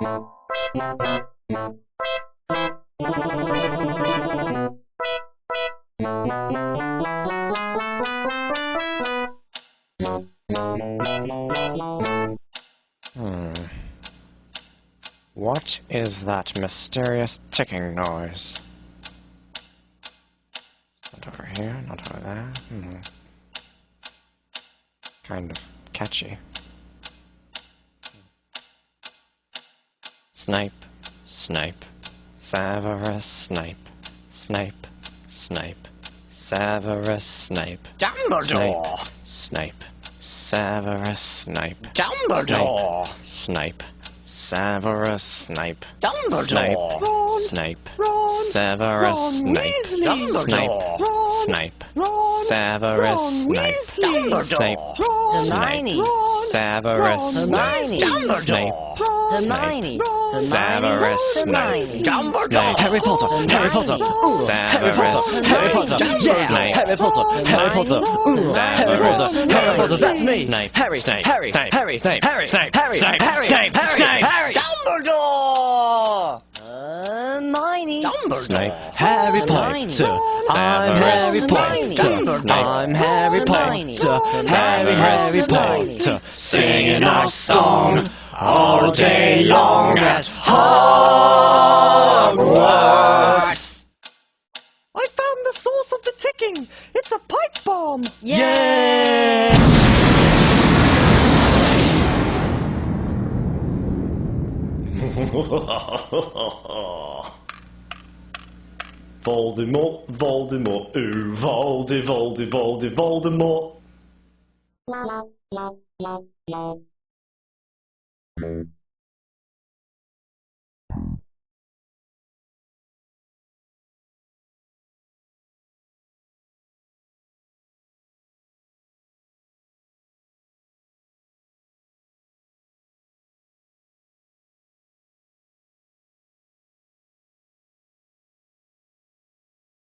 What is that mysterious ticking noise? Not over here, not over there. Kind of catchy. Snape, Snape, Severus Snape, Snape, Snape, Severus Snape, Dumbledore! Snape, Severus Snape, Dumbledore! Snape, Severus Snape, Dumbledore! Snape, Ron! Severus Ron Snape, Weasley! Snape, Ron! Snape, Ron! Severus Ron Snape, Weasley! Snape, Ron! Snape, Ron! Severus Snape, Hermione! Snape, Ron! Hermione! Severus Snape, Dumbledore! Harry Potter! Harry Potter! Harry Potter! Harry Potter! Yeah! Harry Potter! Harry Potter! Harry Potter! Harry Potter! That's me! Snape, Harry! Snape, Harry! Snape, Harry! Snape, Harry! Snape, Harry! Snape, Harry! Snape, Harry! Snape, Harry! Snape. Dumbledore! Hermione! Snape, Harry Snape, Potter! I'm Harry Potter! I'm Harry Potter! Harry Potter! singing our song all day long at Hogwarts! I found the source of the ticking! It's a pipe bomb! Yay! Voldemort, Voldemort, ooh, Voldemort. La la la la la.